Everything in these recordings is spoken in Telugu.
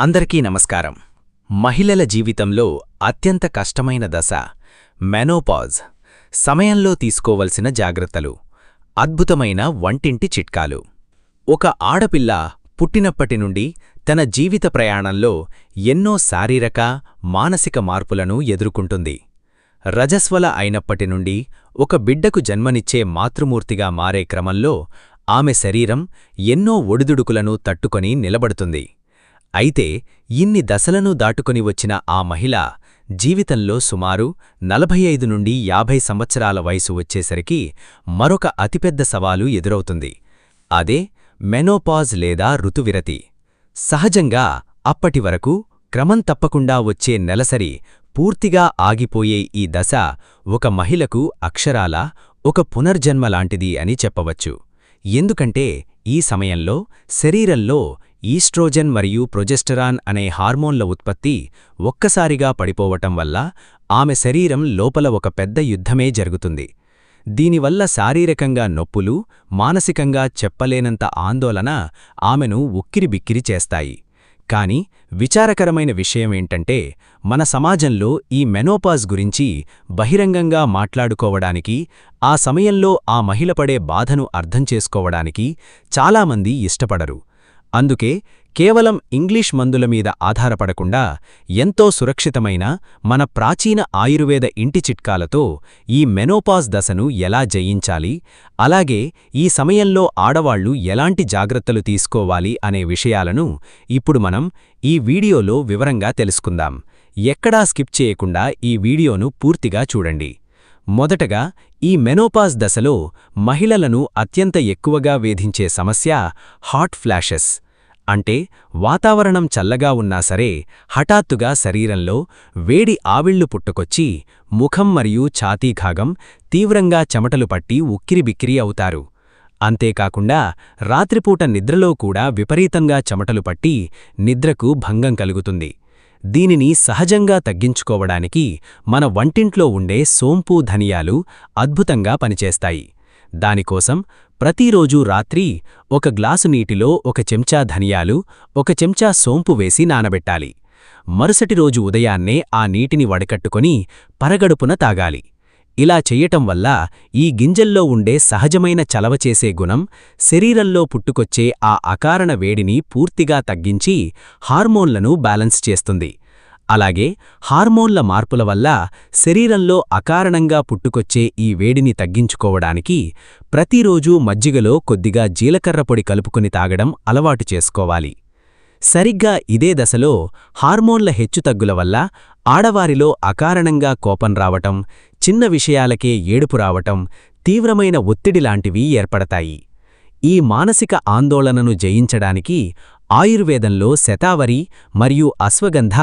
అందరికీ నమస్కారం. మహిళల జీవితంలో అత్యంత కష్టమైన దశ మెనోపాజ్. సమయంలో తీసుకోవలసిన జాగ్రత్తలు, అద్భుతమైన వంటింటి చిట్కాలు. ఒక ఆడపిల్ల పుట్టినప్పటి నుండి తన జీవిత ప్రయాణంలో ఎన్నో శారీరక, మానసిక మార్పులను ఎదుర్కొంటుంది. రజస్వల అయినప్పటి నుండి ఒక బిడ్డకు జన్మనిచ్చే మాతృమూర్తిగా మారే క్రమంలో ఆమె శరీరం ఎన్నో ఒడిదుడుకులను తట్టుకొని నిలబడుతుంది. అయితే ఇన్ని దశలను దాటుకొని వచ్చిన ఆ మహిళ జీవితంలో సుమారు 45 నుండి 50 సంవత్సరాల వయసు వచ్చేసరికి మరొక అతిపెద్ద సవాలు ఎదురవుతుంది. అదే మెనోపాజ్ లేదా ఋతువిరతి. సహజంగా అప్పటి వరకు క్రమం తప్పకుండా వచ్చే నెలసరి పూర్తిగా ఆగిపోయే ఈ దశ ఒక మహిళకు అక్షరాల ఒక పునర్జన్మ లాంటిది అని చెప్పవచ్చు. ఎందుకంటే ఈ సమయంలో శరీరంలో ఈస్ట్రోజెన్ మరియు ప్రొజెస్టెరాన్ అనే హార్మోన్ల ఉత్పత్తి ఒక్కసారిగా పడిపోవటం వల్ల ఆమె శరీరం లోపల ఒక పెద్ద యుద్ధమే జరుగుతుంది. దీనివల్ల శారీరకంగా నొప్పులు, మానసికంగా చెప్పలేనంత ఆందోళన ఆమెను ఉక్కిరిబిక్కిరి చేస్తాయి. కాని విచారకరమైన విషయమేంటంటే, మన సమాజంలో ఈ మెనోపాజ్ గురించి బహిరంగంగా మాట్లాడుకోవడానికి, ఆ సమయంలో ఆ మహిళ పడే బాధను అర్థం చేసుకోవడానికి చాలామంది ఇష్టపడరు. అందుకే కేవలం ఇంగ్లీష్ మందుల మీద ఆధారపడకుండా ఎంతో సురక్షితమైన మన ప్రాచీన ఆయుర్వేద ఇంటి చిట్కాలతో ఈ మెనోపాజ్ దశను ఎలా జయించాలి, అలాగే ఈ సమయంలో ఆడవాళ్లు ఎలాంటి జాగ్రత్తలు తీసుకోవాలి అనే విషయాలను ఇప్పుడు మనం ఈ వీడియోలో వివరంగా తెలుసుకుందాం. ఎక్కడా స్కిప్ చేయకుండా ఈ వీడియోను పూర్తిగా చూడండి. మొదటగా, ఈ మెనోపాజ్ దశలో మహిళలను అత్యంత ఎక్కువగా వేధించే సమస్య హాట్ ఫ్లాషెస్. అంటే వాతావరణం చల్లగా ఉన్నా సరే హఠాత్తుగా శరీరంలో వేడి ఆవిళ్లు పుట్టుకొచ్చి ముఖం మరియు ఛాతీభాగం తీవ్రంగా చెమటలు పట్టి ఉక్కిరిబిక్కిరి అవుతారు. అంతేకాకుండా రాత్రిపూట నిద్రలో కూడా విపరీతంగా చెమటలు పట్టి నిద్రకు భంగం కలుగుతుంది. దీనిని సహజంగా తగ్గించుకోవడానికి మన వంటింట్లో ఉండే సోంపు, ధనియాలు అద్భుతంగా పనిచేస్తాయి. దానికోసం ప్రతిరోజూ రాత్రి ఒక గ్లాసు నీటిలో 1 చెంచా ధనియాలు, 1 చెంచా సోంపు వేసి నానబెట్టాలి. మరుసటి రోజు ఉదయాన్నే ఆ నీటిని వడకట్టుకొని పరగడుపున తాగాలి. ఇలా చెయ్యటం వల్ల ఈ గింజల్లో ఉండే సహజమైన చలవచేసే గుణం శరీరంలో పుట్టుకొచ్చే ఆ అకారణ వేడిని పూర్తిగా తగ్గించి హార్మోన్లను బ్యాలెన్స్ చేస్తుంది. అలాగే హార్మోన్ల మార్పుల వల్ల శరీరంలో అకారణంగా పుట్టుకొచ్చే ఈ వేడిని తగ్గించుకోవడానికి ప్రతిరోజూ మజ్జిగలో కొద్దిగా జీలకర్ర పొడి కలుపుకొని తాగడం అలవాటు చేసుకోవాలి. సరిగ్గా ఇదే దశలో హార్మోన్ల హెచ్చుతగ్గుల వల్ల ఆడవారిలో అకారణంగా కోపం రావటం, చిన్న విషయాలకే ఏడుపు రావటం, తీవ్రమైన ఒత్తిడిలాంటివి ఏర్పడతాయి. ఈ మానసిక ఆందోళనను జయించడానికి ఆయుర్వేదంలో శతావరి మరియు అశ్వగంధ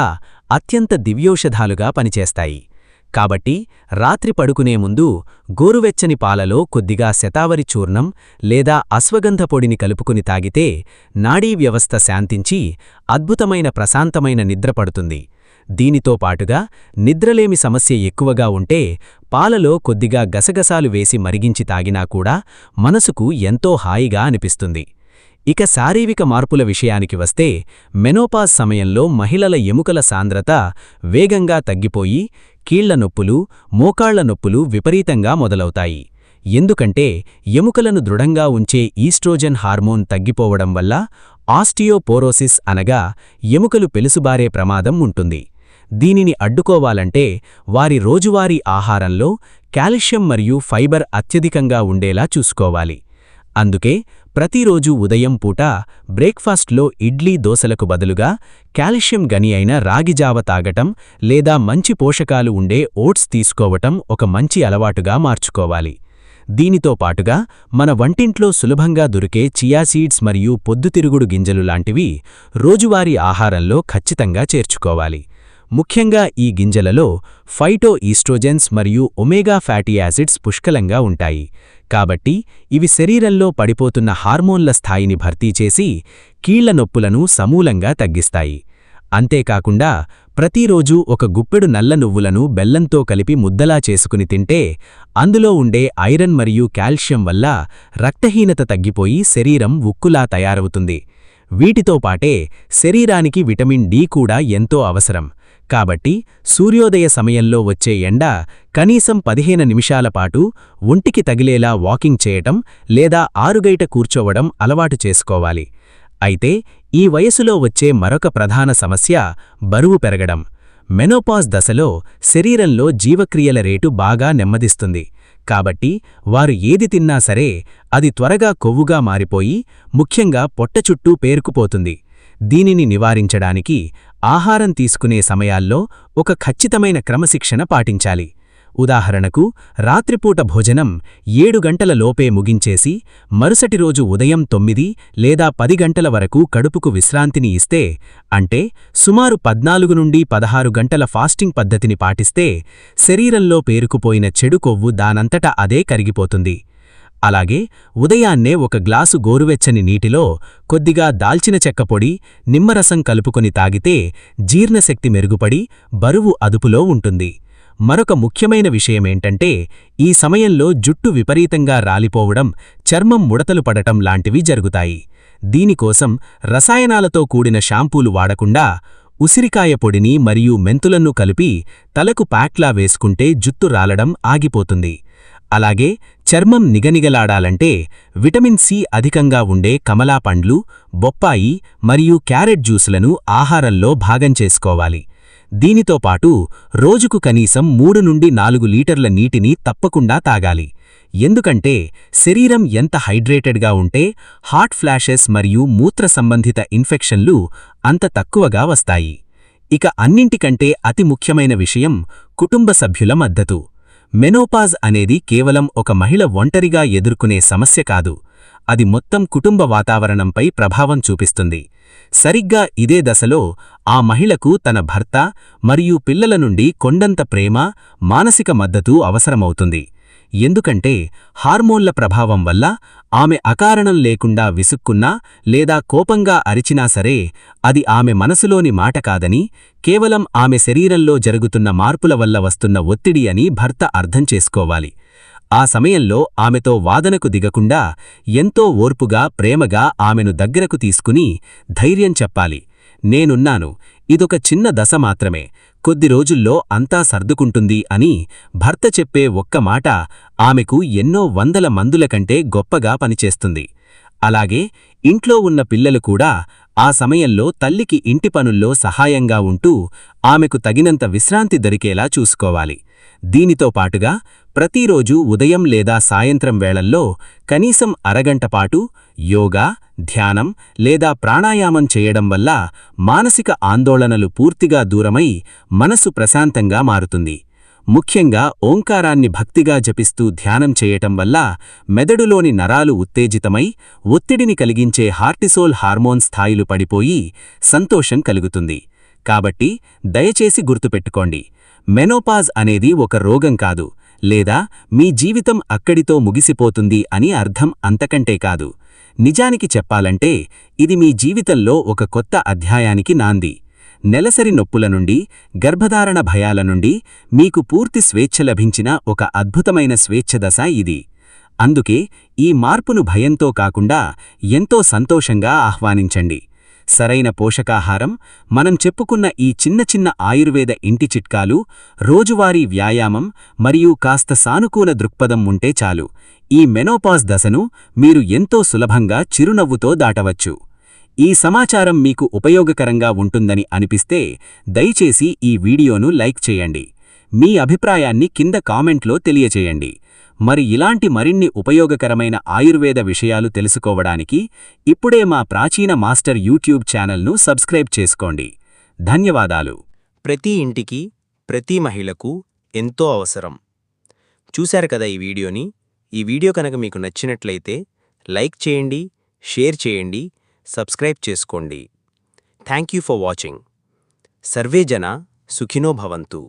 అత్యంత దివ్యౌషధాలుగా పనిచేస్తాయి. కాబట్టి రాత్రి పడుకునే ముందు గోరువెచ్చని పాలలో కొద్దిగా శతావరి చూర్ణం లేదా అశ్వగంధ పొడిని కలుపుకుని తాగితే నాడీ వ్యవస్థ శాంతించి అద్భుతమైన ప్రశాంతమైన నిద్ర పడుతుంది. దీనితో పాటుగా నిద్రలేమి సమస్య ఎక్కువగా ఉంటే పాలలో కొద్దిగా గసగసాలు వేసి మరిగించి తాగినా కూడా మనసుకు ఎంతో హాయిగా అనిపిస్తుంది. ఇక శారీరక మార్పుల విషయానికి వస్తే, మెనోపాజ్ సమయంలో మహిళల ఎముకల సాంద్రత వేగంగా తగ్గిపోయి కీళ్ల నొప్పులు, మోకాళ్ల నొప్పులు విపరీతంగా మొదలవుతాయి. ఎందుకంటే ఎముకలను దృఢంగా ఉంచే ఈస్ట్రోజెన్ హార్మోన్ తగ్గిపోవడం వల్ల ఆస్టియోపోరోసిస్ అనగా ఎముకలు పెలుసుబారే ప్రమాదం ఉంటుంది. దీనిని అడ్డుకోవాలంటే వారి రోజువారీ ఆహారంలో కాల్షియం మరియు ఫైబర్ అత్యధికంగా ఉండేలా చూసుకోవాలి. అందుకే ప్రతిరోజూ ఉదయం పూట బ్రేక్ఫాస్ట్లో ఇడ్లీ, దోసలకు బదులుగా కాల్షియం గని అయిన రాగిజావ తాగటం లేదా మంచి పోషకాలు ఉండే ఓట్స్ తీసుకోవటం ఒక మంచి అలవాటుగా మార్చుకోవాలి. దీనితో పాటుగా మన వంటింట్లో సులభంగా దొరికే చియా సీడ్స్ మరియు పొద్దుతిరుగుడు గింజలు లాంటివి రోజువారీ ఆహారంలో ఖచ్చితంగా చేర్చుకోవాలి. ముఖ్యంగా ఈ గింజలలో ఫైటో ఈస్ట్రోజెన్స్ మరియు ఒమేగా ఫ్యాటీ యాసిడ్స్ పుష్కలంగా ఉంటాయి. కాబట్టి ఇవి శరీరంలో పడిపోతున్న హార్మోన్ల స్థాయిని భర్తీ చేసి కీళ్ల నొప్పులను సమూలంగా తగ్గిస్తాయి. అంతేకాకుండా ప్రతిరోజూ ఒక గుప్పెడు నల్ల నువ్వులను బెల్లంతో కలిపి ముద్దలా చేసుకుని తింటే అందులో ఉండే ఐరన్ మరియు కాల్షియం వల్ల రక్తహీనత తగ్గిపోయి శరీరం ఉక్కులా తయారవుతుంది. వీటితో పాటే శరీరానికి విటమిన్ డి కూడా ఎంతో అవసరం. కాబట్టి సూర్యోదయ సమయంలో వచ్చే ఎండ కనీసం 15 నిమిషాల పాటు ఒంటికి తగిలేలా వాకింగ్ చేయటం లేదా ఆరుగైట కూర్చోవడం అలవాటు చేసుకోవాలి. అయితే ఈ వయసులో వచ్చే మరొక ప్రధాన సమస్య బరువు పెరగడం. మెనోపాజ్ దశలో శరీరంలో జీవక్రియల రేటు బాగా నెమ్మదిస్తుంది. కాబట్టి వారు ఏది తిన్నా సరే అది త్వరగా కొవ్వుగా మారిపోయి ముఖ్యంగా పొట్ట చుట్టూ పేరుకుపోతుంది. దీనిని నివారించడానికి ఆహారం తీసుకునే సమయాల్లో ఒక ఖచ్చితమైన క్రమశిక్షణ పాటించాలి. ఉదాహరణకు రాత్రిపూట భోజనం 7 గంటల లోపే ముగించేసి మరుసటి రోజు ఉదయం 9 లేదా 10 గంటల వరకు కడుపుకు విశ్రాంతిని ఇస్తే, అంటే సుమారు 14 నుండి 16 గంటల ఫాస్టింగ్ పద్ధతిని పాటిస్తే శరీరంలో పేరుకుపోయిన చెడు కొవ్వు దానంతట అదే కరిగిపోతుంది. అలాగే ఉదయాన్నే ఒక గ్లాసు గోరువెచ్చని నీటిలో కొద్దిగా దాల్చిన చెక్క పొడి, నిమ్మరసం కలుపుకొని తాగితే జీర్ణశక్తి మెరుగుపడి బరువు అదుపులో ఉంటుంది. మరొక ముఖ్యమైన విషయమేంటంటే ఈ సమయంలో జుట్టు విపరీతంగా రాలిపోవడం, చర్మం ముడతలు పడటం లాంటివి జరుగుతాయి. దీనికోసం రసాయనాలతో కూడిన షాంపూలు వాడకుండా ఉసిరికాయ పొడిని మరియు మెంతులను కలిపి తలకు ప్యాక్లా వేసుకుంటే జుట్టు రాలడం ఆగిపోతుంది. అలాగే చర్మం నిగనిగలాడాలంటే విటమిన్ సి అధికంగా ఉండే కమలా పండ్లు, బొప్పాయి మరియు క్యారెట్ జ్యూసులను ఆహారంలో భాగం చేసుకోవాలి. దీనితో పాటు రోజుకు కనీసం 3 నుండి 4 లీటర్ల నీటిని తప్పకుండా తాగాలి. ఎందుకంటే శరీరం ఎంత హైడ్రేటెడ్గా ఉంటే హాట్ ఫ్లాషెస్ మరియు మూత్ర సంబంధిత ఇన్ఫెక్షన్లు అంత తక్కువగా వస్తాయి. ఇక అన్నింటికంటే అతి ముఖ్యమైన విషయం కుటుంబ సభ్యుల మద్దతు. మెనోపాజ్ అనేది కేవలం ఒక మహిళ ఒంటరిగా ఎదుర్కొనే సమస్య కాదు, అది మొత్తం కుటుంబ వాతావరణంపై ప్రభావం చూపిస్తుంది. సరిగ్గా ఇదే దశలో ఆ మహిళకు తన భర్త మరియు పిల్లల నుండి కొండంత ప్రేమ, మానసిక మద్దతు అవసరమవుతుంది. ఎందుకంటే హార్మోన్ల ప్రభావం వల్ల ఆమె అకారణం లేకుండా విసుక్కున్నా లేదా కోపంగా అరిచినా సరే అది ఆమె మనసులోని మాట కాదని, కేవలం ఆమె శరీరంలో జరుగుతున్న మార్పుల వల్ల వస్తున్న ఒత్తిడి అని భర్త అర్థం చేసుకోవాలి. ఆ సమయంలో ఆమెతో వాదనకు దిగకుండా ఎంతో ఓర్పుగా, ప్రేమగా ఆమెను దగ్గరకు తీసుకుని ధైర్యం చెప్పాలి. నేనున్నాను, ఇదొక చిన్న దశ మాత్రమే, కొద్ది రోజుల్లో అంతా సర్దుకుంటుంది అని భర్త చెప్పే ఒక్క మాట ఆమెకు ఎన్నో వందల మందుల కంటే గొప్పగా పనిచేస్తుంది. అలాగే ఇంట్లో ఉన్న పిల్లలు కూడా ఆ సమయంలో తల్లికి ఇంటి పనుల్లో సహాయంగా ఉంటూ ఆమెకు తగినంత విశ్రాంతి దొరికేలా చూసుకోవాలి. దీనితో పాటుగా ప్రతిరోజూ ఉదయం లేదా సాయంత్రం వేళల్లో కనీసం అరగంట పాటు యోగా, ధ్యానం లేదా ప్రాణాయామం చేయడం వల్ల మానసిక ఆందోళనలు పూర్తిగా దూరమై మనసు ప్రశాంతంగా మారుతుంది. ముఖ్యంగా ఓంకారాన్ని భక్తిగా జపిస్తూ ధ్యానం చేయటం వల్ల మెదడులోని నరాలు ఉత్తేజితమై ఒత్తిడిని కలిగించే కార్టిసోల్ హార్మోన్ స్థాయిలు పడిపోయి సంతోషం కలుగుతుంది. కాబట్టి దయచేసి గుర్తుపెట్టుకోండి, మెనోపాజ్ అనేది ఒక రోగం కాదు, లేదా మీ జీవితం అక్కడితో ముగిసిపోతుంది అని అర్థం అంతకంటే కాదు. నిజానికి చెప్పాలంటే ఇది మీ జీవితంలో ఒక కొత్త అధ్యాయానికి నాంది. నెలసరి నొప్పుల నుండి, గర్భధారణ భయాల నుండి మీకు పూర్తి స్వేచ్ఛ లభించిన ఒక అద్భుతమైన స్వేచ్ఛ దశ ఇది. అందుకే ఈ మార్పును భయంతో కాకుండా ఎంతో సంతోషంగా ఆహ్వానించండి. సరైన పోషకాహారం, మనం చెప్పుకున్న ఈ చిన్న చిన్న ఆయుర్వేద ఇంటి చిట్కాలు, రోజువారీ వ్యాయామం మరియు కాస్త సానుకూల దృక్పథం ఉంటే చాలు ఈ మెనోపాజ్ దశను మీరు ఎంతో సులభంగా చిరునవ్వుతో దాటవచ్చు. ఈ సమాచారం మీకు ఉపయోగకరంగా ఉంటుందని అనిపిస్తే దయచేసి ఈ వీడియోను లైక్ చేయండి. మీ అభిప్రాయాన్ని కింద కామెంట్లో తెలియచేయండి. మరి ఇలాంటి మరిన్ని ఉపయోగకరమైన ఆయుర్వేద విషయాలు తెలుసుకోవడానికి ఇప్పుడే మా ప్రాచీన మాస్టర్ యూట్యూబ్ ఛానల్ను సబ్స్క్రైబ్ చేసుకోండి. ధన్యవాదాలు. ప్రతి ఇంటికి, ప్రతి మహిళకు ఎంతో అవసరం. చూశారు కదా ఈ వీడియోని. ఈ వీడియో కనుక మీకు నచ్చినట్లయితే లైక్ చేయండి, షేర్ చేయండి, సబ్స్క్రైబ్ చేసుకోండి. Thank you for watching. Survey జన సుఖినో భవంతు.